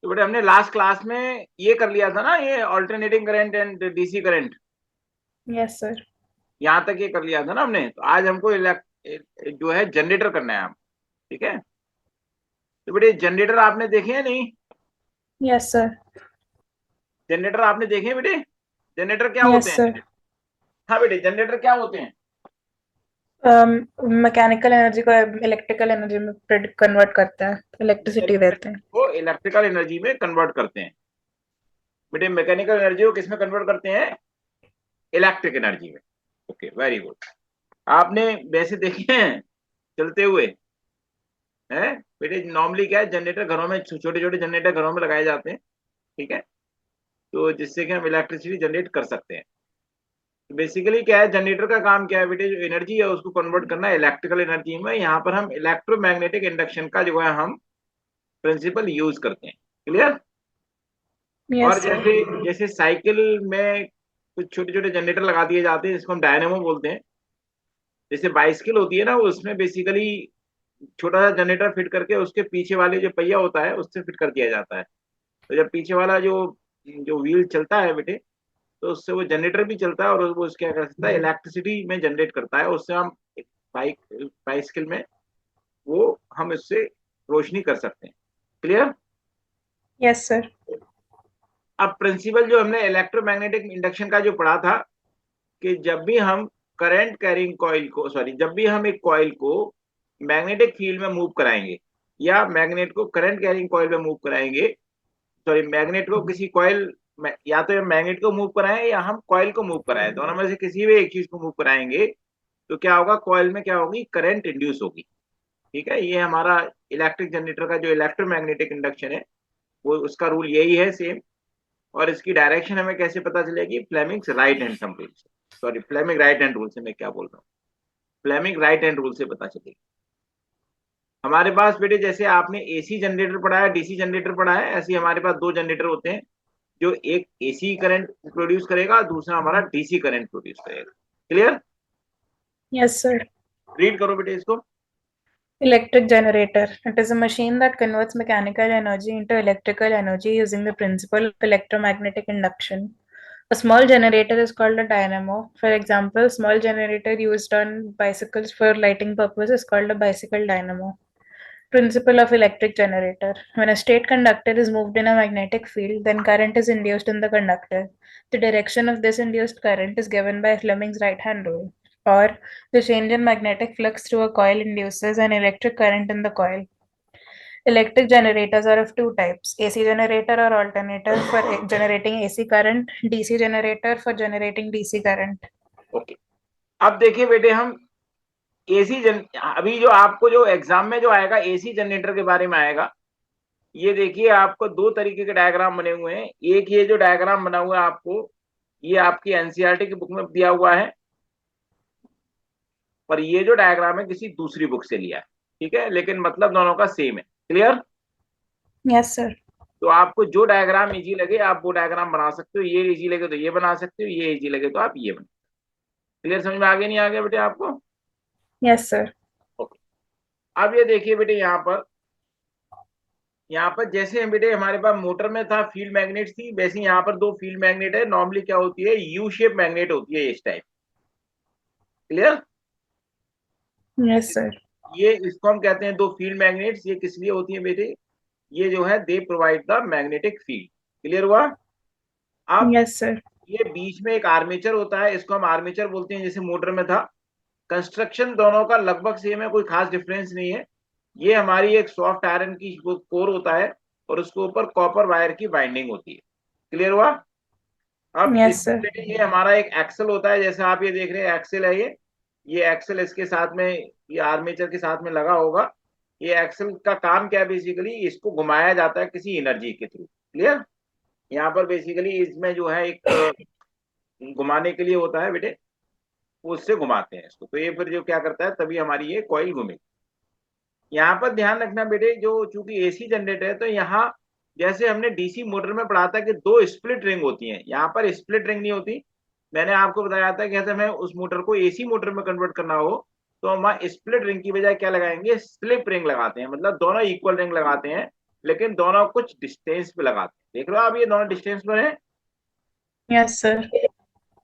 तो बेटे हमने लास्ट क्लास में ये कर लिया था ना, ये alternating current and DC current, yes sir. यहाँ तक ये कर लिया था ना हमने। तो आज हमको जो है जनरेटर करना है हम। ठीक है, तो बेटे जनरेटर आपने देखे हैं नहीं? Yes sir. जनरेटर आपने देखे हैं बेटे? जनरेटर क्या होते यस हैं? सर। हाँ बेटे, जनरेटर क्या होते हैं? मैकेनिकल एनर्जी को इलेक्ट्रिकल एनर्जी में कन्वर्ट करता है, इलेक्ट्रिसिटी देते हैं। को इलेक्ट्रिकल एनर्जी में कन्वर्ट करते हैं। बेटे मैकेनिकल एनर्जी को किसमें कन्वर्ट करते हैं? इलेक्ट्रिक एनर्जी में। Okay, very good. आपने वैसे देखे हैं चलते हुए हैं बेटे? नॉर्मली क्या है, जनरेटर घरों में, छोटे छोटे जनरेटर घरों में लगाए जाते हैं। ठीक है, तो जिससे कि हम इलेक्ट्रिसिटी जनरेट कर सकते हैं। तो बेसिकली क्या है, जनरेटर का काम क्या है बेटे? जो एनर्जी है उसको कन्वर्ट करना है इलेक्ट्रिकल एनर्जी में। यहाँ पर हम इलेक्ट्रोमैग्नेटिक इंडक्शन का जो है हम प्रिंसिपल यूज करते हैं। क्लियर? और यस सर। जैसे जैसे साइकिल में कुछ छोटे छोटे जनरेटर लगा दिए जाते हैं जिसको हम डायनेमो बोलते हैं। जैसे बाइसिकल होती है ना, उसमें बेसिकली छोटा सा जनरेटर फिट करके उसके पीछे वाले जो पहिया होता है उससे फिट कर दिया जाता है। तो जब पीछे वाला जो जो व्हील चलता है बेटे, तो उससे वो जनरेटर भी चलता है और वो क्या कर सकता है, इलेक्ट्रिसिटी में जनरेट करता है। उससे हम बाइक बाइसिकल में वो हम इससे रोशनी कर सकते हैं। क्लियर? Yes sir. अब प्रिंसिपल जो हमने इलेक्ट्रोमैग्नेटिक इंडक्शन का जो पढ़ा था, कि जब भी हम करंट कैरिंग कॉइल को, सॉरी, जब भी हम एक कॉइल को मैग्नेटिक फील्ड में मूव कराएंगे या मैग्नेट को करंट कैरिंग कॉइल में मूव कराएंगे, सॉरी, मैग्नेट को किसी कॉइल, या तो हम मैग्नेट को मूव कराएं या हम कॉइल को मूव कराएं, दोनों में से किसी भी एक चीज को मूव कराएंगे, तो क्या होगा, कॉइल में क्या होगी, करंट इंड्यूस होगी। ठीक है, ये हमारा इलेक्ट्रिक जनरेटर का जो इलेक्ट्रोमैग्नेटिक इंडक्शन है, वो उसका रूल यही है, सेम। और इसकी डायरेक्शन हमें कैसे पता चलेगी? Fleming's right hand thumb rule से, sorry, Fleming right hand rule से, मैं क्या बोल रहा हूँ, फ्लेमिंग राइट हैंड रूल से पता चलेगी। हमारे पास बेटे जैसे आपने एसी जनरेटर पढ़ा है, डीसी जनरेटर पढ़ा है, ऐसे ही हमारे पास दो जनरेटर होते हैं। जो एक एसी करंट प्रोड्यूस करेगा, दूसरा हमारा डीसी करंट प्रोड्यूस करेगा। क्लियर? Yes sir. रीड करो बेटे इसको। Electric generator. It is a machine that converts mechanical energy into electrical energy using the principle of electromagnetic induction. A small generator is called a dynamo. For example, small generator used on bicycles for lighting purpose is called a bicycle dynamo. Principle of electric generator. When a straight conductor is moved in a magnetic field, then current is induced in the conductor. The direction of this induced current is given by Fleming's right hand rule. Or the change in magnetic flux through a coil induces an electric current in the coil. Electric generators are of two types: AC generator or alternator for generating AC current, DC generator for generating DC current. Okay, अब देखिए बेटे, हम AC जन, अभी जो आपको जो exam में जो आएगा एसी जनरेटर के बारे में आएगा। ये देखिए, आपको दो तरीके के डायग्राम बने हुए हैं। एक ये जो डायग्राम बना हुआ है आपको, ये आपकी एनसीईआरटी की बुक में दिया हुआ है, पर ये जो डायग्राम है किसी दूसरी बुक से लिया है। ठीक है, लेकिन मतलब दोनों का सेम है। क्लियर? Yes, sir. तो आपको जो डायग्राम इजी लगे आप वो डायग्राम बना सकते हो, ये इजी लगे तो ये बना सकते हो, ये इजी लगे तो आप ये बना। क्लियर? समझ में आगे नहीं आ गया बेटे आपको? Yes, sir. ओके, अब ये देखिए बेटे, यहाँ पर जैसे हम बेटे, हमारे पास मोटर में था फील्ड मैग्नेट थी, वैसे यहाँ पर दो फील्ड मैग्नेट है। नॉर्मली क्या होती है, यू शेप मैग्नेट होती है इस टाइप। क्लियर? Yes, sir. ये इसको हम कहते हैं दो फील्ड मैग्नेट्स। ये किस लिए होती है बेटे? ये जो है they provide the magnetic field. Clear हुआ? अब Yes, sir. ये बीच में एक आर्मेचर होता है, इसको हम आर्मेचर बोलते हैं, जैसे मोटर में था। कंस्ट्रक्शन दोनों का लगभग सेम है, कोई खास डिफरेंस नहीं है। ये हमारी एक सॉफ्ट आयरन की कोर होता है और उसके ऊपर कॉपर वायर की बाइंडिंग होती है। क्लियर हुआ? अब Yes, इसमें sir. बेटे ये हमारा एक एक्सल होता है, जैसे आप ये देख रहे हैं एक्सल है ये एक्सल इसके साथ में, ये आर्मेचर के साथ में लगा होगा। ये एक्सल का काम क्या है, बेसिकली इसको घुमाया जाता है किसी एनर्जी के थ्रू। क्लियर? यहाँ पर बेसिकली इसमें जो है एक घुमाने के लिए होता है बेटे, वो उससे घुमाते हैं इसको, तो ये फिर जो क्या करता है, तभी हमारी ये कॉइल घूमेगी। यहाँ पर ध्यान रखना बेटे, जो चूंकि एसी जनरेटर है, तो यहाँ जैसे हमने डीसी मोटर में पढ़ा था कि दो स्प्लिट रिंग होती हैं, यहाँ पर स्प्लिट रिंग नहीं होती। मैंने आपको बताया था कि अगर हमें उस मोटर को एसी मोटर में कन्वर्ट करना हो, तो हम वहाँ स्प्लिट रिंग की बजाय क्या लगाएंगे, स्लिप रिंग लगाते हैं, मतलब दोनों इक्वल रिंग लगाते हैं। लेकिन दोनों कुछ डिस्टेंस पे लगाते हैं। देख लो आप, ये दोनों डिस्टेंस पर है। Yes, sir.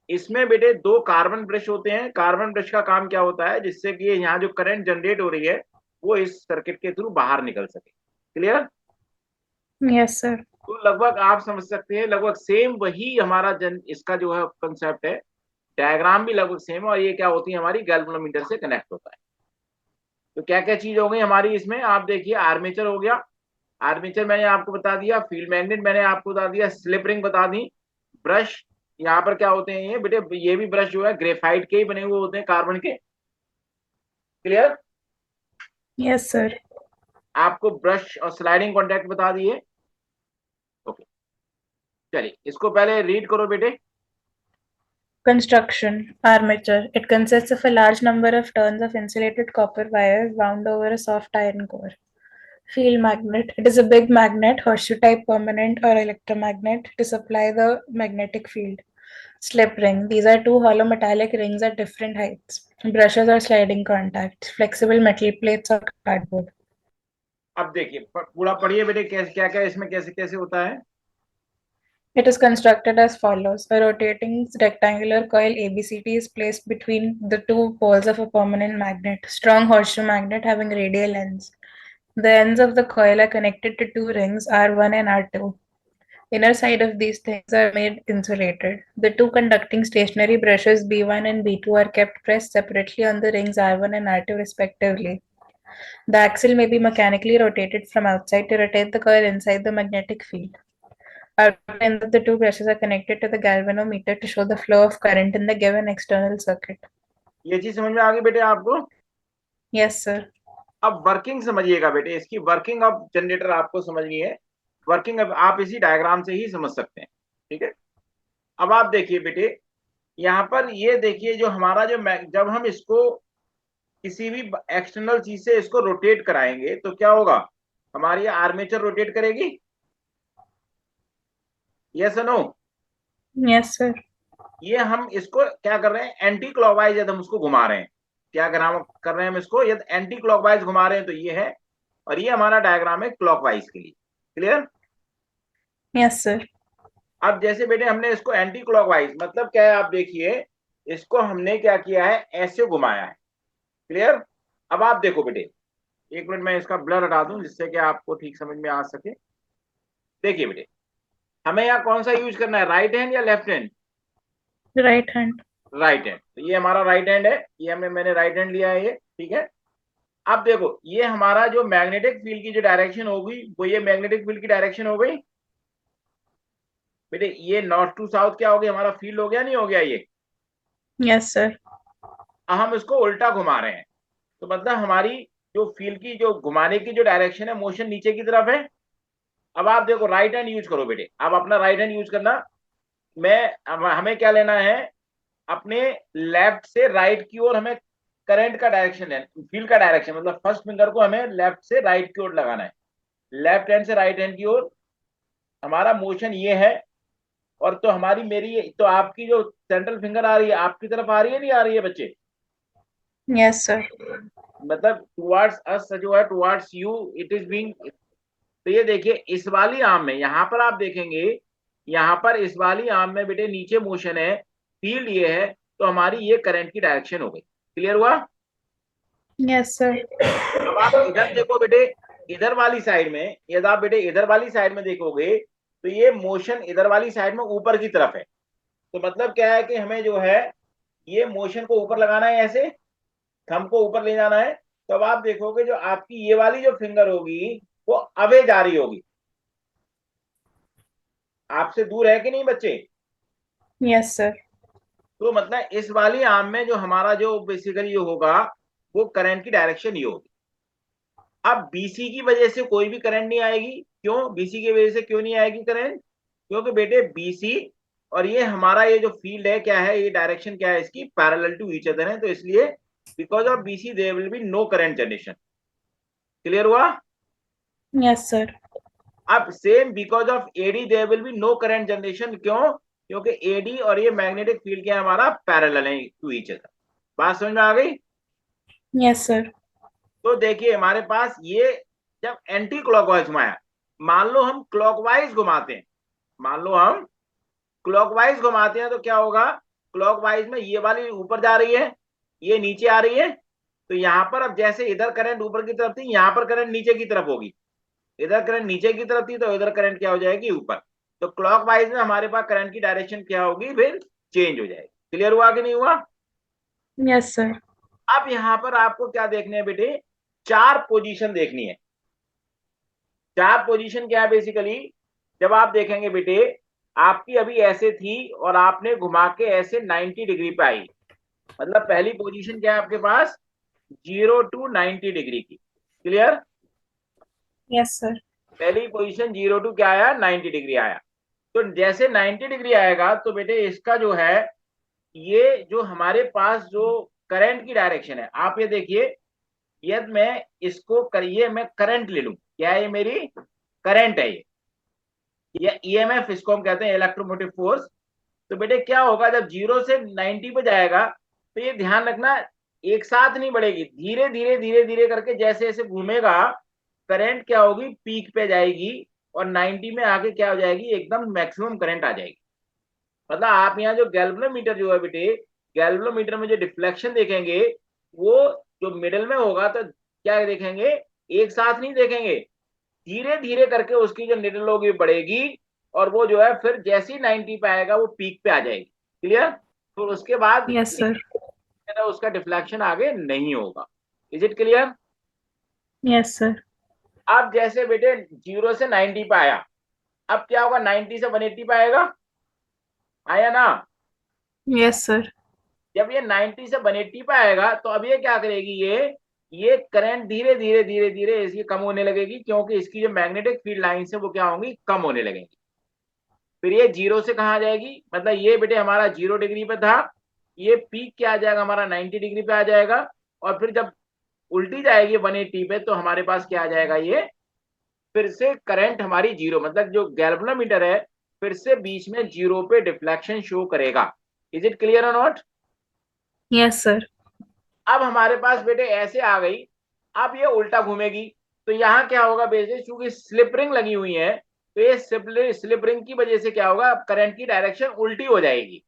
इसमें बेटे दो कार्बन ब्रश होते हैं। कार्बन ब्रश का काम क्या होता है, जिससे कि यहाँ जो करंट जनरेट हो रही है वो इस सर्किट के थ्रू बाहर निकल सके। क्लियर? Yes, sir. तो लगभग आप समझ सकते हैं, लगभग सेम वही हमारा इसका जो है कंसेप्ट है। डायग्राम भी लगभग सेम है, और ये क्या होती है, हमारी गैल्वेनोमीटर से कनेक्ट होता है। तो क्या क्या चीज हो गई हमारी इसमें, आप देखिए। आर्मेचर हो गया, आर्मेचर मैंने आपको बता दिया। फील्ड मैग्नेट मैंने आपको बता दिया। स्लिप रिंग बता दी। ब्रश, यहाँ पर क्या होते हैं ये बेटे, ये भी ब्रश जो है ग्रेफाइट के ही बने हुए होते हैं, कार्बन के। क्लियर? Yes, sir. आपको ब्रश और स्लाइडिंग कॉन्टैक्ट बता दिए। ओके, चलिए इसको पहले रीड करो बेटे। Construction. Armature. It consists of a large number of turns of insulated copper wire wound over a soft iron core. Field magnet. It is a big magnet, horseshoe-type permanent or electromagnet to supply the magnetic field. Slip ring. These are two hollow metallic rings at different heights. Brushes or sliding contacts. Flexible metal plates or cardboard. अब देखिए पूरा पढ़िए बेटे, कैसे क्या क्या इसमें कैसे कैसे होता है। It is constructed as follows. A rotating rectangular coil ABCT is placed between the two poles of a permanent magnet, strong horseshoe magnet having radial ends. The ends of the coil are connected to two rings, R1 and R2. Inner side of these things are made insulated. The two conducting stationary brushes B1 and B2 are kept pressed separately on the rings R1 and R2 respectively. The axle may be mechanically rotated from outside to rotate the coil inside the magnetic field. Outer ends of the two brushes are connected to the galvanometer to show the flow of current in the given external circuit. ये चीज समझ में आ गई बेटे आपको? Yes, sir. अब working समझिएगा बेटे, इसकी वर्किंग अब जनरेटर आपको समझनी है। वर्किंग अब आप इसी डायग्राम से ही समझ सकते हैं। ठीक है, अब आप देखिए बेटे, यहाँ पर ये देखिए, जो हमारा जो जब हम इसको किसी भी एक्सटर्नल चीज से इसको रोटेट कराएंगे तो क्या होगा, हमारी आर्मेचर रोटेट करेगी। Yes no? Yes, sir. ये हम इसको क्या कर रहे हैं, एंटी क्लॉकवाइज यदि हम उसको घुमा रहे हैं। क्या कर रहे हैं हम इसको, यदि एंटी क्लॉकवाइज घुमा रहे हैं तो ये है, और ये हमारा डायग्राम है क्लॉकवाइज के लिए। क्लियर? Yes, sir. अब जैसे बेटे हमने इसको एंटी क्लॉकवाइज मतलब क्या है, आप देखिए इसको हमने क्या किया है, ऐसे घुमाया है। क्लियर? अब आप देखो बेटे, एक मिनट मैं इसका ब्लर हटा दूं जिससे कि आपको ठीक समझ में आ सके। देखिए बेटे, हमें यहाँ कौन सा यूज करना है, राइट हैंड या left hand? Right hand. Right hand. तो ये हमारा राइट हैंड है, ये मैंने राइट हैंड लिया है ये। ठीक है, अब देखो ये हमारा जो मैग्नेटिक फील्ड की जो डायरेक्शन होगी वो ये मैग्नेटिक फील्ड की डायरेक्शन हो गई बेटे। ये नॉर्थ टू साउथ क्या हो गया, हमारा फील्ड हो गया नहीं हो गया ये। Yes, sir. अब हम इसको उल्टा घुमा रहे हैं, तो मतलब हमारी जो फील्ड की जो घुमाने की जो डायरेक्शन है, मोशन नीचे की तरफ है। अब आप देखो राइट हैंड यूज करो बेटे, आप अपना राइट हैंड यूज करना। हमें क्या लेना है, अपने लेफ्ट से राइट की ओर हमें करंट का डायरेक्शन लेना, फील्ड का डायरेक्शन, मतलब फर्स्ट फिंगर को हमें लेफ्ट से राइट की ओर लगाना है। लेफ्ट हैंड से राइट हैंड की ओर हमारा मोशन ये है। और तो हमारी मेरी तो आपकी जो सेंट्रल फिंगर आ रही है आपकी तरफ आ रही है, नहीं आ रही है बच्चे? Yes, sir. मतलब टुवर्ड्स अस जो है, towards you it is being. तो ये देखिए इस वाली आर्म में, यहाँ पर आप देखेंगे, यहाँ पर इस वाली आर्म में बेटे नीचे मोशन है, फील्ड ये है, तो हमारी ये करंट की डायरेक्शन हो गई। क्लियर हुआ? Yes, sir. अब आप इधर देखो बेटे, इधर वाली साइड में, यदि आप बेटे इधर वाली साइड में देखोगे तो ये मोशन इधर वाली साइड में ऊपर की तरफ है। तो मतलब क्या है कि हमें जो है ये मोशन को ऊपर लगाना है, ऐसे थंब को ऊपर ले जाना है। तो अब आप देखोगे जो आपकी ये वाली जो फिंगर होगी वो अवे जा रही होगी, आपसे दूर है कि नहीं बच्चे? Yes, sir. तो मतलब इस वाली आर्म में जो हमारा जो बेसिकली होगा वो करंट की डायरेक्शन ये होगी। अब बीसी की वजह से कोई भी करंट नहीं आएगी। क्यों बीसी की वजह से क्यों नहीं आएगी करंट? क्योंकि बेटे बीसी और ये हमारा ये जो फील्ड है क्या है, ये डायरेक्शन क्या है इसकी, पैरेलल टू ईच अदर है। तो इसलिए because of BC there will be no current generation. Clear हुआ? Yes, sir. अब same because of AD there will be no current generation. क्यों? क्योंकि एडी और ये मैग्नेटिक फील्ड क्या है, हमारा पैरेलल है टू ईच अदर। बात समझ में आ गई? Yes, sir. तो देखिए हमारे पास ये जब एंटी क्लॉकवाइज घुमाया, मान लो हम क्लॉकवाइज घुमाते हैं, मान लो हम क्लॉकवाइज घुमाते हैं तो क्या होगा, क्लॉकवाइज में ये वाली ऊपर जा रही है, ये नीचे आ रही है, तो यहां पर अब जैसे इधर करंट ऊपर की तरफ थी, यहां पर करंट नीचे की तरफ होगी, इधर करंट नीचे की तरफ थी तो इधर करंट क्या हो जाएगी, ऊपर। तो क्लॉकवाइज में हमारे पास करंट की डायरेक्शन क्या होगी, फिर चेंज हो जाएगी। क्लियर हुआ कि नहीं हुआ? Yes sir. अब यहां पर आपको क्या देखने है बेटे, चार पोजीशन देखनी है। चार पोजीशन क्या है बेसिकली, जब आप देखेंगे बेटे, आपकी अभी ऐसे थी और आपने घुमा के ऐसे 90 डिग्री पे आई, मतलब पहली पोजीशन क्या है आपके पास, 0 to 90 डिग्री की। क्लियर? Yes sir. पहली पोजीशन 0 to क्या आया, 90 डिग्री आया। तो जैसे 90 डिग्री आएगा तो बेटे इसका जो है, ये जो हमारे पास जो करंट की डायरेक्शन है, आप ये देखिए, यदि मैं इसको करिए, मैं करंट ले लूं, क्या है ये, मेरी करंट है ये, या ईएमएफ इसको हम कहते हैं, इलेक्ट्रोमोटिव फोर्स। तो बेटे क्या होगा, जब 0 से 90 पे जाएगा तो ये ध्यान रखना, एक साथ नहीं बढ़ेगी, धीरे धीरे धीरे धीरे करके जैसे जैसे घूमेगा, करंट क्या होगी, पीक पे जाएगी, और 90 में आके क्या हो जाएगी, एकदम मैक्सिमम करंट आ जाएगी। मतलब आप यहाँ जो गैल्वेनोमीटर जो है बेटे, गैल्वेनोमीटर में जो डिफ्लेक्शन देखेंगे, वो जो मिडल में होगा तो क्या देखेंगे, एक साथ नहीं देखेंगे, धीरे धीरे करके उसकी जो निडल होगी बढ़ेगी, और वो जो है फिर जैसे ही 90 पे आएगा वो पीक पे आ जाएगी। क्लियर? तो उसके बाद यस सर। उसका डिफ्लेक्शन आगे नहीं होगा। Is it clear? Yes sir. अब जैसे बेटे 0 से 90 पे आया, अब क्या होगा, 90 से 180 पे आएगा, आया ना? Yes sir. जब ये 90 से 180 पे आएगा तो अब ये क्या करेगी, ये करंट धीरे धीरे धीरे धीरे इसकी कम होने लगेगी, क्योंकि इसकी जो मैग्नेटिक फील्ड लाइन है वो क्या होंगी, कम होने लगेंगी। फिर ये 0 से कहा जाएगी, मतलब ये बेटे हमारा 0 डिग्री पे था, ये पीक क्या आ जाएगा हमारा, 90 डिग्री पे आ जाएगा। और फिर जब उल्टी जाएगी 180 पे तो हमारे पास क्या आ जाएगा, ये फिर से करंट हमारी 0, मतलब जो गैल्वेनोमीटर है फिर से बीच में 0 पे डिफ्लेक्शन शो करेगा। इज इट क्लियर और नॉट? Yes sir. अब हमारे पास बेटे ऐसे आ गई, अब ये उल्टा घूमेगी, तो यहाँ क्या होगा बेटे, चूंकि स्लिप रिंग लगी हुई है, तो ये स्लिप रिंग की वजह से क्या होगा, करंट की डायरेक्शन उल्टी हो जाएगी,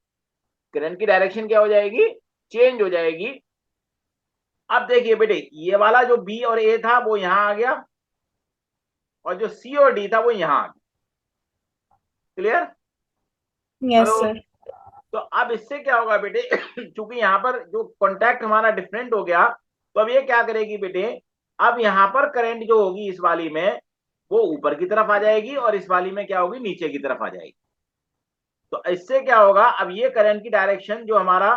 करंट की डायरेक्शन क्या हो जाएगी, चेंज हो जाएगी। अब देखिए बेटे, ये वाला जो बी और ए था वो यहां आ गया, और जो सी और डी था वो यहां आ गया। क्लियर? Yes hello? सर। तो अब इससे क्या होगा बेटे, चूंकि यहाँ पर जो कॉन्टैक्ट हमारा डिफरेंट हो गया, तो अब ये क्या करेगी बेटे, अब यहाँ पर करंट जो होगी इस वाली में वो ऊपर की तरफ आ जाएगी, और इस वाली में क्या होगी, नीचे की तरफ आ जाएगी। तो इससे क्या होगा, अब ये करंट की डायरेक्शन जो हमारा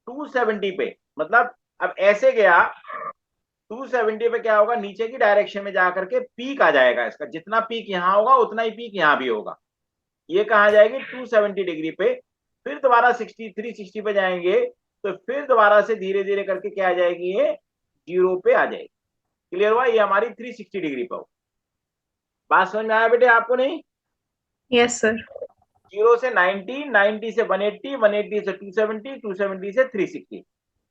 270 पे, मतलब अब ऐसे गया 270 पे, क्या होगा, नीचे की डायरेक्शन में जाकर के पीक आ जाएगा, इसका जितना पीक यहाँ होगा उतना ही पीक यहाँ भी होगा। ये कहा जाएगी 270 डिग्री पे। फिर दोबारा 63 60 पे जाएंगे, तो फिर दोबारा से धीरे धीरे करके क्या आ जाएगी, ये 0 पे आ जाएगी। क्लियर हुआ? ये हमारी 360 डिग्री पे हो। बात समझ में आया बेटे आपको नहीं? Yes sir. 0 से 90, 90 से 180, 180 से 270, 270 से 360।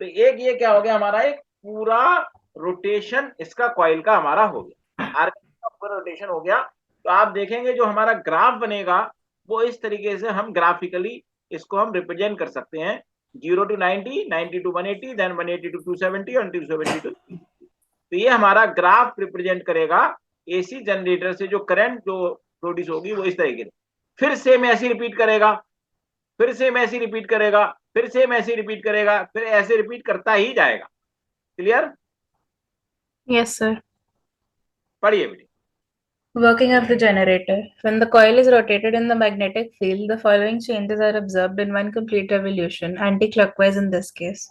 तो एक ये क्या हो गया हमारा, एक पूरा रोटेशन इसका कॉइल का हमारा हो गया, आर्क का पूरा रोटेशन हो गया। तो आप देखेंगे जो हमारा ग्राफ बनेगा वो इस तरीके से हम ग्राफिकली इसको हम रिप्रेजेंट कर सकते हैं, 0 to 90, 90 to 180, देन 180 to 270 और 270 to, तो ये हमारा ग्राफ रिप्रेजेंट करेगा एसी जनरेटर से जो करंट जो प्रोड्यूस होगी वो इस तरीके से। फिर सेम ऐसी रिपीट करेगा, फिर सेम ऐसी रिपीट करेगा, फिर सेम ऐसी रिपीट करेगा, फिर ऐसे रिपीट करता ही जाएगा। क्लियर? Yes sir. पढ़िए बेटे। Working of the generator. When the coil is rotated in the magnetic field, the following changes are observed in one complete revolution, anti-clockwise in this case,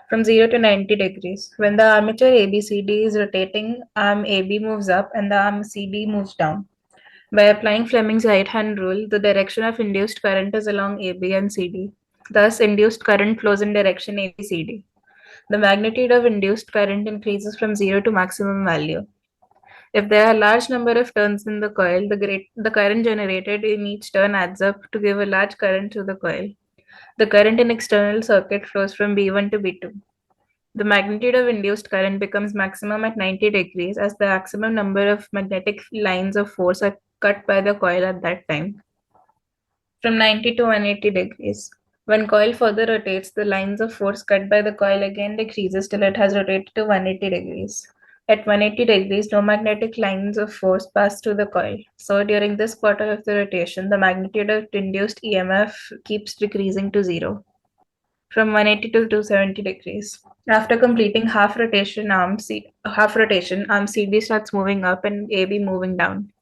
from 0 to 90 degrees. When the armature ABCD is rotating, arm AB moves up and the arm CD moves down. By applying Fleming's right-hand rule, the direction of induced current is along AB and CD. Thus, induced current flows in direction ABCD. The magnitude of induced current increases from 0 to maximum value. If there are a large number of turns in the coil, the current generated in each turn adds up to give a large current to the coil. The current in external circuit flows from B1 to B2. The magnitude of induced current becomes maximum at 90 degrees as the maximum number of magnetic lines of force are cut by the coil at that time. From 90 to 180 degrees. When coil further rotates, the lines of force cut by the coil again decreases till it has rotated to 180 degrees. At 180 degrees, no magnetic lines of force pass through the coil. So during this quarter of the rotation, the magnitude of induced EMF keeps decreasing to zero. From 180 to 270 degrees. After completing half rotation, arm CD starts moving up and AB moving down.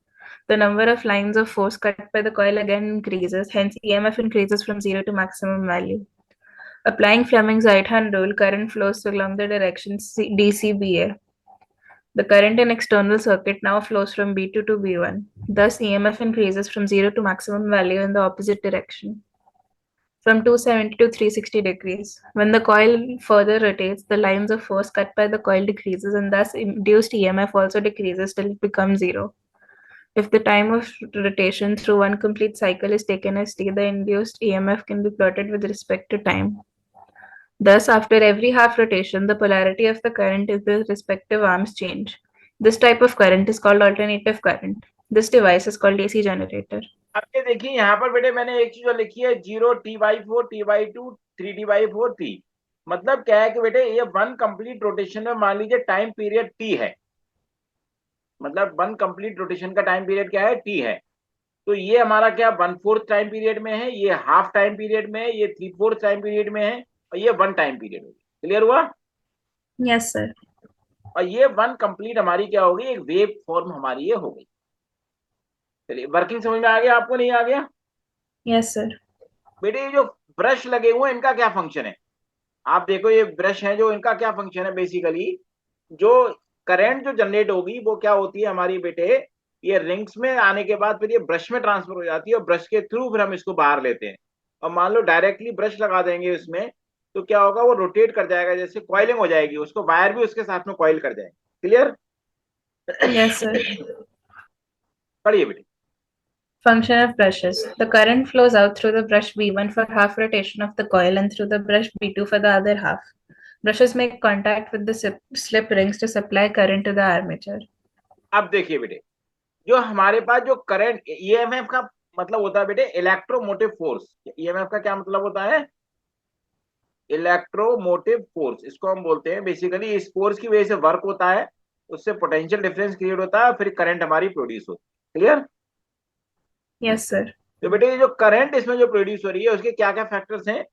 The number of lines of force cut by the coil again increases, hence EMF increases from zero to maximum value. Applying Fleming's right-hand rule, current flows along the direction DCBA. The current in external circuit now flows from B2 to B1. Thus, EMF increases from zero to maximum value in the opposite direction. From 270 to 360 degrees. When the coil further rotates, the lines of force cut by the coil decreases and thus induced EMF also decreases till it becomes zero. If the time of rotation through one complete cycle is taken as t, the induced EMF can be plotted with respect to time. Thus, after every half rotation, the polarity of the current in the respective arms change. This type of current is called alternative current. This device is called AC generator. अब ये देखिए यहाँ पर बेटे मैंने एक चीज और लिखी है 0T/4 T/2 3T/4 T। मतलब क्या है कि बेटे ये वन कंप्लीट रोटेशन में मान लीजिए टाइम पीरियड T है, मतलब वन कंप्लीट रोटेशन का टाइम पीरियड क्या है, T है। तो ये हमारा क्या 1/4 टाइम पीरियड में है, ये हाफ टाइम पीरियड में है, ये 3/4 टाइम पीरियड में है, और ये वन टाइम पीरियड होगी। क्लियर हुआ? Yes sir. और ये वन कंप्लीट हमारी क्या होगी, एक वेव फॉर्म हमारी ये हो गई। चलिए वर्किंग समझ में आ गया आपको, नहीं आ गया? Yes sir. बेटे ये जो ब्रश लगे हुए हैं इनका क्या फंक्शन है, आप देखो ये ब्रश है जो, इनका क्या फंक्शन है, बेसिकली जो करंट जो जनरेट होगी वो क्या होती है हमारी बेटे, ये रिंग्स में आने के बाद फिर ये ब्रश में ट्रांसफर हो जाती है और ब्रश के थ्रू फिर हम इसको बाहर लेते हैं। और मान लो डायरेक्टली ब्रश लगा देंगे इसमें तो क्या होगा, वो रोटेट कर जाएगा, जैसे कॉइलिंग हो जाएगी, उसको वायर भी उसके साथ में कॉइल कर जाएंगे। क्लियर? Yes sir. पढ़िए बेटे। Function of brushes. The current flows out through the brush B1 for half rotation of the coil and through the brush B2 for the other half. Brushes make contact with the slip rings to supply current to the armature. अब देखिए बेटे, जो हमारे पास जो current EMF का मतलब होता है बेटे इलेक्ट्रोमोटिव फोर्स। ईएमएफ का क्या मतलब होता है? इलेक्ट्रोमोटिव फोर्स, इसको हम बोलते हैं। बेसिकली इस फोर्स की वजह से वर्क होता है, उससे पोटेंशियल डिफरेंस क्रिएट होता है, फिर करंट हमारी प्रोड्यूस होती है। क्लियर? Yes sir. तो बेटे ये जो करंट इसमें जो प्रोड्यूस हो रही है उसके क्या क्या फैक्टर्स हैं,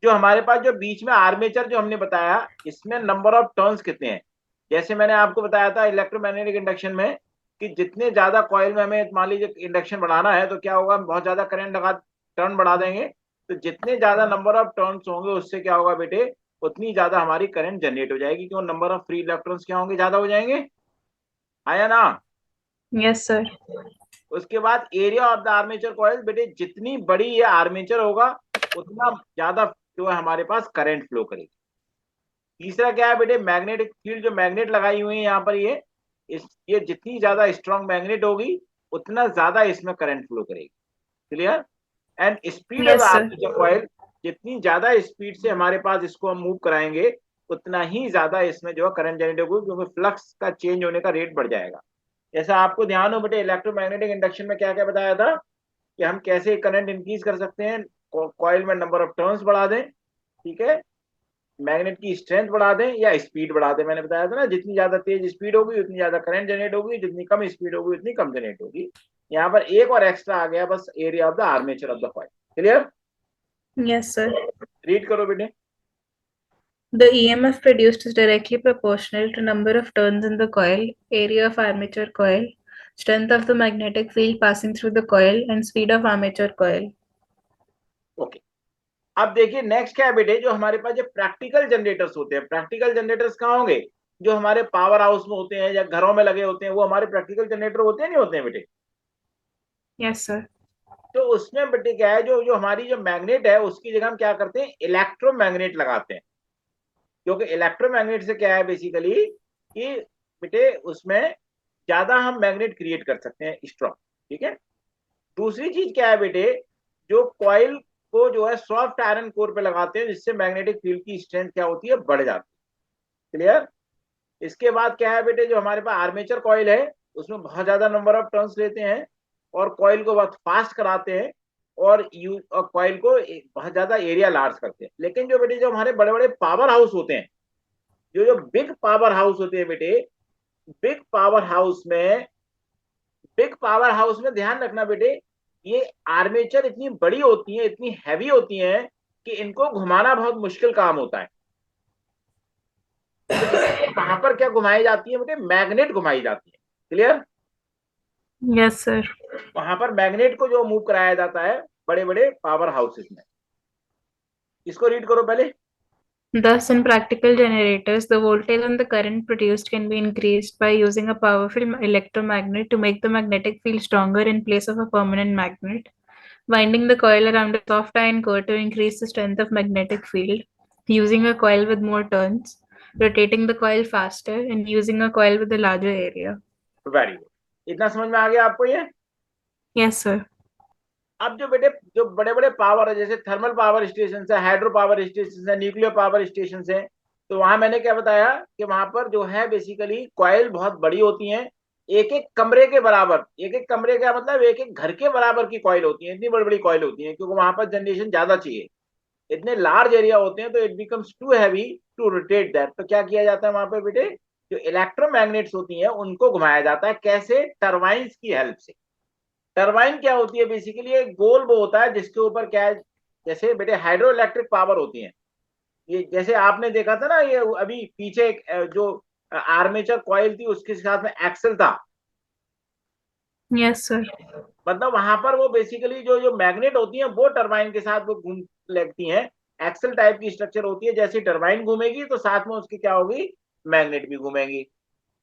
जो हमारे पास जो बीच में आर्मेचर जो हमने बताया, इसमें नंबर ऑफ टर्न्स कितने हैं। जैसे मैंने आपको बताया था इलेक्ट्रोमैग्नेटिक इंडक्शन में कि जितने ज्यादा कॉइल में हमें मान लीजिए इंडक्शन बढ़ाना है तो क्या होगा, हम बहुत ज्यादा करंट लगा टर्न बढ़ा देंगे, तो जितने ज्यादा नंबर ऑफ टर्न्स होंगे उससे क्या होगा बेटे, उतनी ज्यादा हमारी करंट जनरेट हो जाएगी, क्यों, नंबर ऑफ फ्री इलेक्ट्रॉन्स क्या होंगे, ज्यादा हो जाएंगे। आया ना? Yes sir. उसके बाद area of the armature coil, बेटे जितनी बड़ी ये आर्मेचर होगा उतना ज्यादा जो है हमारे पास करंट फ्लो करेगी। तीसरा क्या है बेटे, मैग्नेटिक फील्ड, जो मैग्नेट लगाई हुई है यहाँ पर ये जितनी ज्यादा स्ट्रॉन्ग मैग्नेट होगी उतना ज्यादा इसमें करंट फ्लो करेगी। Clear? And speed of the yes sir. Armature coil, जितनी ज्यादा स्पीड से हमारे पास इसको हम मूव कराएंगे उतना ही ज्यादा इसमें जो है करंट जनरेट होगी, क्योंकि फ्लक्स का चेंज होने का रेट बढ़ जाएगा। जैसा आपको ध्यान हो बेटे इलेक्ट्रोमैग्नेटिक इंडक्शन में क्या क्या बताया था कि हम कैसे करंट इंक्रीज कर सकते हैं, कॉइल में नंबर ऑफ टर्न्स बढ़ा दें, ठीक है, मैग्नेट की स्ट्रेंथ बढ़ा दें या स्पीड बढ़ा दें। मैंने बताया था ना, जितनी ज्यादा तेज स्पीड होगी उतनी ज्यादा करंट जनरेट होगी, जितनी कम स्पीड होगी उतनी कम जनरेट होगी। यहाँ पर एक और एक्स्ट्रा आ गया बस, area of the armature of the coil. Clear? Yes sir. Read करो बेटे। The EMF produced is directly proportional to number of turns in the coil, area of armature coil, strength of the magnetic field passing through the coil, and speed of armature coil. Okay, अब देखिए next क्या है बेटे, जो हमारे पास जो practical generators होते हैं, प्रैक्टिकल जनरेटर्स कहाँ होंगे, जो हमारे पावर हाउस में होते हैं या घरों में लगे होते हैं, वो हमारे प्रैक्टिकल जनरेटर होते हैं, नहीं होते हैं बेटे? Yes sir. तो उसमें बेटे क्या है, जो जो हमारी जो मैग्नेट है उसकी जगह हम क्या करते हैं, इलेक्ट्रोमैग्नेट लगाते हैं। क्योंकि इलेक्ट्रोमैग्नेट से क्या है बेसिकली कि बेटे उसमें ज्यादा हम मैग्नेट क्रिएट कर सकते हैं स्ट्रॉन्ग। ठीक है? दूसरी चीज क्या है बेटे, जो कॉइल को जो है सॉफ्ट आयरन कोर पे लगाते हैं, जिससे मैग्नेटिक फील्ड की स्ट्रेंथ क्या होती है, बढ़ जाती है। क्लियर। इसके बाद क्या है बेटे, जो हमारे पास आर्मेचर कॉइल है उसमें बहुत ज्यादा नंबर ऑफ टर्न्स लेते हैं और कॉइल को बहुत फास्ट कराते हैं और कॉइल को बहुत ज्यादा एरिया लार्ज करते हैं। लेकिन जो बेटे जो हमारे बड़े बड़े पावर हाउस होते हैं, जो बिग पावर हाउस होते हैं बेटे, बिग पावर हाउस में बिग पावर हाउस में ध्यान रखना बेटे, ये आर्मेचर इतनी बड़ी होती है, इतनी हैवी होती है कि इनको घुमाना बहुत मुश्किल काम होता है। तो इसलिए वहां पर क्या घुमाई जाती है बेटे, मैग्नेट घुमाई जाती है। क्लियर। Yes, sir. वहां पर मैग्नेट को जो मूव कराया जाता है बड़े बड़े पावर हाउसेस में। इसको रीड करो पहले। Thus, in practical generators, the voltage and the current produced can be increased by using a powerful electromagnet to make the magnetic field stronger in place of a permanent magnet, winding the coil around a soft iron core to increase the strength of magnetic field, using a coil with more turns, rotating the coil faster, and using a coil with a larger area. Very good, इतना समझ में आ गया आपको ये। Yes, sir. अब जो बेटे जो बड़े बड़े पावर है, जैसे थर्मल पावर स्टेशन है, हाइड्रो पावर स्टेशन है, न्यूक्लियर पावर स्टेशन है, तो वहां मैंने क्या बताया कि वहां पर जो है बेसिकली कॉइल बहुत बड़ी होती हैं, एक एक कमरे के बराबर, एक एक कमरे का मतलब एक एक घर के बराबर की कॉइल होती है, इतनी बड़ी बड़ी कॉइल होती है, क्योंकि वहां पर जनरेशन ज्यादा चाहिए। इतने लार्ज एरिया होते हैं तो it becomes too heavy to rotate that. तो क्या किया जाता है वहां पे बेटे, जो इलेक्ट्रोमैग्नेट्स होती हैं उनको घुमाया जाता है। कैसे? टरबाइन्स की हेल्प से। टरबाइन क्या होती है बेसिकली, एक गोल वो होता है जिसके ऊपर क्या है, जैसे बेटे हाइड्रो इलेक्ट्रिक पावर होती है, ये जैसे आपने देखा था ना, ये अभी पीछे एक जो आर्मेचर कॉइल थी उसके साथ में एक्सल था। Yes, sir. मतलब वहां पर वो बेसिकली जो जो मैग्नेट होती है वो टरबाइन के साथ वो घूम लगती हैं। एक्सल टाइप की स्ट्रक्चर होती है, जैसे टरबाइन घूमेगी तो साथ में उसकी क्या होगी, मैग्नेट भी घूमेगी।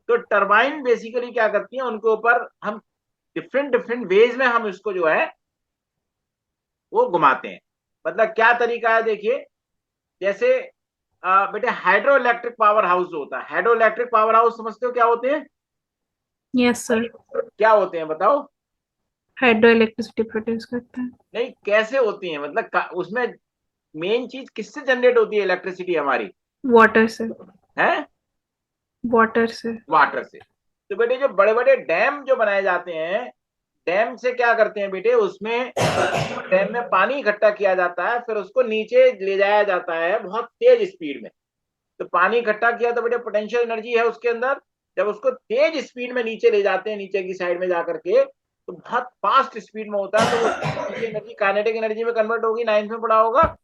तो टरबाइन बेसिकली क्या करती है, उनके ऊपर हम डिफरेंट डिफरेंट वेज में हम इसको जो है वो घुमाते हैं। मतलब क्या तरीका है देखिए, जैसे बेटे हाइड्रो इलेक्ट्रिक पावर हाउस जो होता है, हाइड्रो इलेक्ट्रिक पावर हाउस समझते हो क्या होते हैं? Yes, sir. क्या होते हैं बताओ। Hydroelectricity produce करता है. नहीं, कैसे होती है, मतलब उसमें मेन चीज किससे जनरेट होती है इलेक्ट्रिसिटी हमारी? Water से. है, Water से. वाटर से। तो बेटे जो बड़े बड़े डैम जो बनाए जाते हैं, डैम से क्या करते हैं बेटे, उसमें डैम में पानी इकट्ठा किया जाता है, फिर उसको नीचे ले जाया जाता है बहुत तेज स्पीड में। तो पानी इकट्ठा किया तो बेटे पोटेंशियल एनर्जी है उसके अंदर, जब उसको तेज स्पीड में नीचे ले जाते हैं, नीचे की साइड में जाकर के, तो बहुत फास्ट स्पीड में होता है, तो वो एनर्जी काइनेटिक एनर्जी में कन्वर्ट होगी, नाइन्थ में पढ़ा होगा।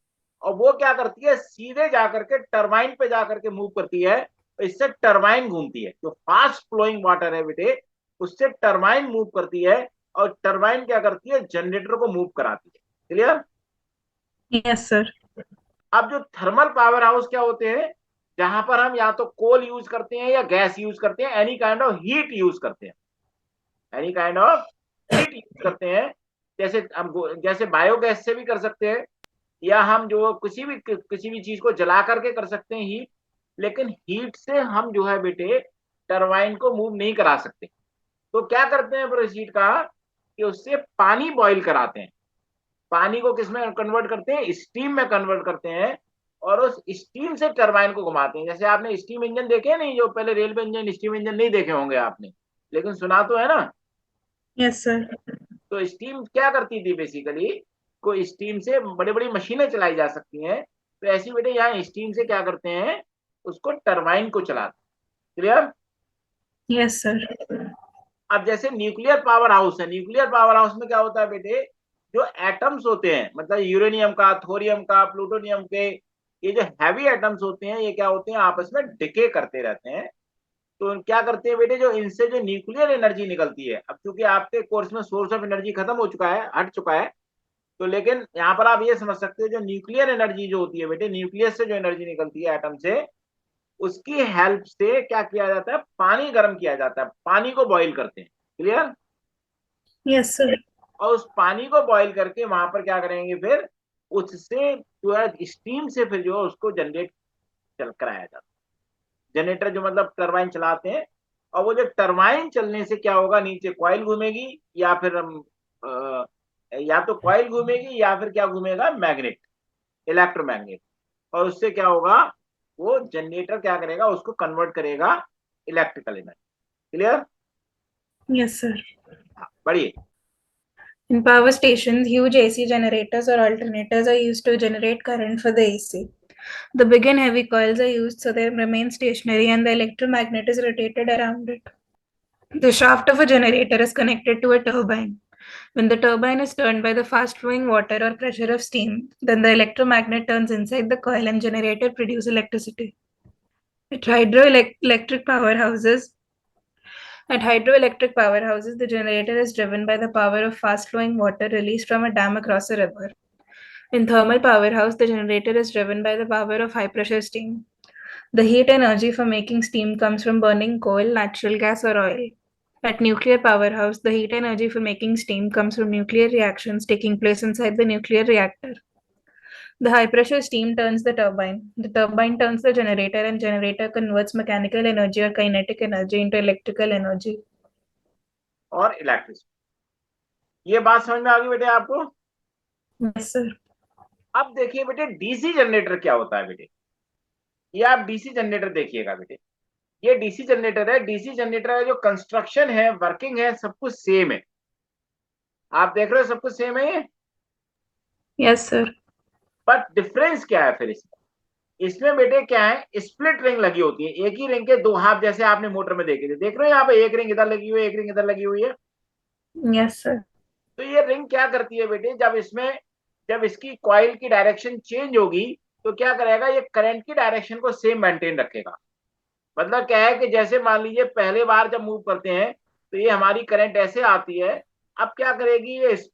और वो क्या करती है, सीधे जाकर के टरबाइन पे जाकर के मूव करती है, तो इससे टरबाइन घूमती है। जो फास्ट फ्लोइंग वाटर है बेटे, उससे टरबाइन मूव करती है, और टरबाइन क्या करती है, जनरेटर को मूव कराती है। क्लियर। Yes, sir. अब जो थर्मल पावर हाउस क्या होते हैं, जहां पर हम या तो कोल यूज करते हैं या गैस यूज करते हैं, any kind of heat use करते हैं, any kind of heat use करते हैं। जैसे हम जैसे बायोगैस से भी कर सकते हैं, या हम जो किसी भी चीज को जला करके कर सकते हैं हीट। लेकिन हीट से हम जो है बेटे टरबाइन को मूव नहीं करा सकते। तो क्या करते हैं प्रोसीड का, कि उससे पानी बॉईल कराते हैं, पानी को किस में कन्वर्ट करते हैं, स्टीम में कन्वर्ट करते हैं, और उस स्टीम से टरबाइन को घुमाते हैं। जैसे आपने स्टीम इंजन देखे हैं नहीं, जो पहले रेलवे इंजन स्टीम इंजन नहीं देखे होंगे आपने, लेकिन सुना तो है ना। Yes, sir. तो स्टीम क्या करती थी बेसिकली, को स्टीम से बड़ी बड़ी मशीनें चलाई जा सकती हैं। तो ऐसी बेटे यहाँ स्टीम से क्या करते हैं, उसको टरबाइन को चलाते हैं। क्लियर। Yes, sir. अब जैसे न्यूक्लियर पावर हाउस है, न्यूक्लियर पावर हाउस में क्या होता है बेटे, जो एटम्स होते हैं, मतलब यूरेनियम का, थोरियम का, प्लूटोनियम के, ये जो हैवी एटम्स होते हैं, ये क्या होते हैं, आपस में डिके करते रहते हैं। तो क्या करते हैं बेटे, जो इनसे जो न्यूक्लियर एनर्जी निकलती है, अब चूंकि आपके कोर्स में सोर्स ऑफ एनर्जी खत्म हो चुका है, हट चुका है, तो लेकिन यहाँ पर आप ये समझ सकते हो, जो न्यूक्लियर एनर्जी जो होती है बेटे, न्यूक्लियस से जो एनर्जी निकलती है एटम से, उसकी हेल्प से क्या किया जाता है, पानी गर्म किया जाता है, पानी को बॉईल करते हैं। क्लियर। Yes, sir. और उस पानी को बॉईल करके वहां पर क्या करेंगे, फिर उससे जो है स्टीम से फिर जो है उसको जनरेट चल कराया जाता है। जनरेटर जो मतलब टरबाइन चलाते हैं, और वो जो टरबाइन चलने से क्या होगा, नीचे कॉइल घूमेगी, या फिर हम या तो कॉइल घूमेगी या फिर क्या घूमेगा, मैग्नेट, इलेक्ट्रोमैग्नेट। और उससे क्या होगा, वो जनरेटर क्या करेगा, उसको कन्वर्ट करेगा electrical energy. Clear? Yes, sir. बढ़िए। In power stations, huge AC generators or alternators are used to generate current for the AC. The big and heavy coils are used so they remain stationary and the electromagnet is rotated around it. The shaft of a generator is connected to a turbine. When the turbine is turned by the fast flowing water or pressure of steam, then the electromagnet turns inside the coil and generator produce electricity. At hydroelectric powerhouses, the generator is driven by the power of fast flowing water released from a dam across a river. In thermal powerhouse, the generator is driven by the power of high pressure steam. The heat energy for making steam comes from burning coal, natural gas, or oil. At nuclear powerhouse, the heat energy for making steam comes from nuclear reactions taking place inside the nuclear reactor. The high pressure steam turns the turbine. The turbine turns the generator, and generator converts mechanical energy or kinetic energy into electrical energy. और electricity. ये बात समझ में आ गई बेटे आपको? Yes, sir. अब देखिए बेटे डीसी जनरेटर क्या होता है बेटे। ये आप डीसी जनरेटर देखिएगा बेटे, ये डीसी जनरेटर है। डीसी जनरेटर का जो कंस्ट्रक्शन है, वर्किंग है, सब कुछ सेम है। आप देख रहे हो सब कुछ सेम है ये। Yes, sir. बट डिफरेंस क्या है फिर इसमें बेटे क्या है, स्प्लिट रिंग लगी होती है, एक ही रिंग के दो हाफ, जैसे आपने मोटर में देखे थे। देख रहे हो यहाँ पे एक रिंग इधर लगी हुई है, एक रिंग इधर लगी हुई है। Yes, sir. तो ये रिंग क्या करती है बेटे, जब इसकी कॉइल की डायरेक्शन चेंज होगी तो क्या करेगा, ये करंट की डायरेक्शन को सेम मेंटेन रखेगा। मतलब क्या है कि जैसे मान लीजिए पहले बार जब मूव करते हैं तो ये हमारी करंट ऐसे आती है। अब क्या करेगी ये इस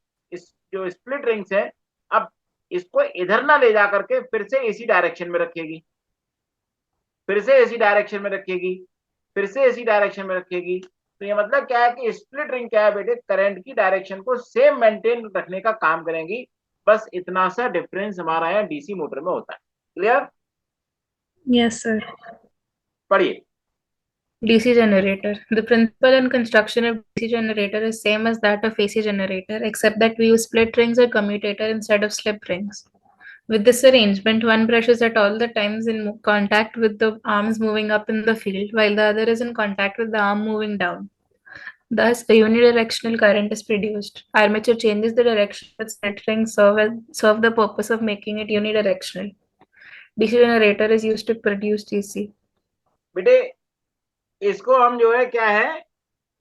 जो स्प्लिट रिंग्स है, अब इसको इधर ना ले जा करके फिर से इसी डायरेक्शन में रखेगी, फिर से इसी डायरेक्शन में रखेगी, फिर से इसी डायरेक्शन में रखेगी। तो ये मतलब क्या है कि स्प्लिट रिंग क्या है बेटे, करंट की डायरेक्शन को सेम मेंटेन रखने का काम करेंगी। बस इतना सा डिफरेंस हमारा यहाँ डीसी मोटर में होता है। क्लियर? Yes, sir. पढ़िए। DC generator. The principle and construction of DC generator is same as that of AC generator, except that we use split rings or commutator instead of slip rings. With this arrangement, one brush is at all the times in contact with the arms moving up in the field, while the other is in contact with the arm moving down. Thus, a unidirectional current is produced. Armature changes the direction, but split rings serve the purpose of making it unidirectional. DC generator is used to produce DC. बेटे इसको हम जो है क्या है,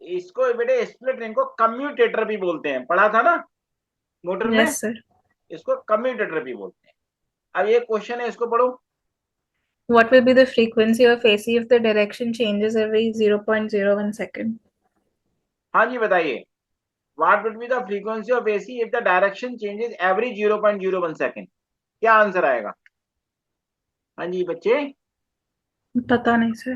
इसको बेटे split ring को कम्यूटेटर भी बोलते हैं, पढ़ा था ना मोटर में। Yes, sir. इसको कम्यूटेटर भी बोलते हैं। अब ये क्वेश्चन है, इसको पढ़ो। What will be the frequency of AC if the direction changes every 0.01 second? हाँ जी बताइए। What would be the frequency of AC if the direction changes every 0.01 second? क्या आंसर आएगा? हाँ जी बच्चे। पता नहीं सर।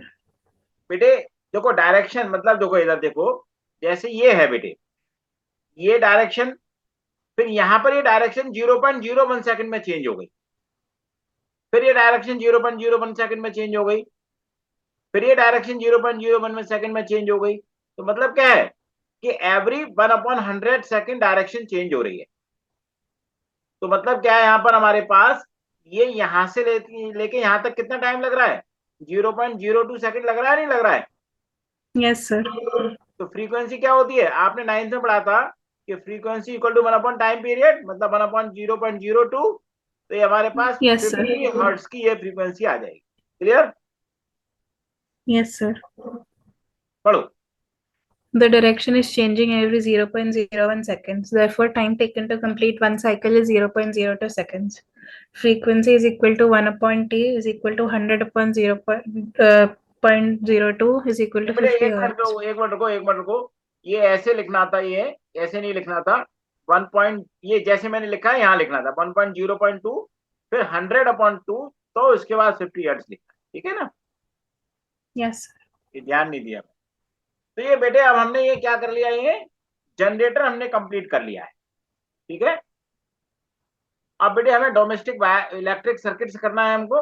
बेटे देखो डायरेक्शन मतलब देखो इधर देखो, जैसे ये है बेटे, ये डायरेक्शन, फिर यहां पर ये डायरेक्शन 0.01 सेकंड में चेंज हो गई, फिर ये डायरेक्शन 0.01 सेकंड में चेंज हो गई, फिर ये डायरेक्शन 0.01 में सेकंड में चेंज हो गई। तो मतलब क्या है कि एवरी 1/100 सेकंड डायरेक्शन चेंज हो रही है। तो मतलब क्या है, यहां पर हमारे पास ये यहां से लेके यहां तक कितना टाइम लग रहा है, 0.02 सेकंड लग रहा है, नहीं लग रहा है? Yes sir. तो फ्रीक्वेंसी क्या होती है, आपने 9th में पढ़ा था कि frequency equal to 1 time period, मतलब 1/0.02। तो ये हमारे पास यस सर। 50 हर्ट्ज की ये फ्रीक्वेंसी आ जाएगी। क्लियर? Yes sir. पढ़ो। The direction is changing every 0.01 seconds. Therefore, time taken to complete one cycle is 0.02 seconds. Frequency is equal to 1 upon t is equal to 100 upon 0.02 is equal to 50 hertz. एक minute रुको। ये ऐसे लिखना था, ये ऐसे नहीं लिखना था। 1 पॉइंट, ये जैसे मैंने लिखा है यहाँ लिखना था 1.0.2, फिर 100/2, तो इसके बाद 50 हर्ट्ज लिखना, ठीक है ना? यस। ये ध्यान नहीं दिया। तो ये बेटे अब हमने ये क्या कर लिया, ये जनरेटर हमने कंप्लीट कर लिया है, ठीक है। अब बेटे हमें डोमेस्टिक इलेक्ट्रिक सर्किट करना है हमको।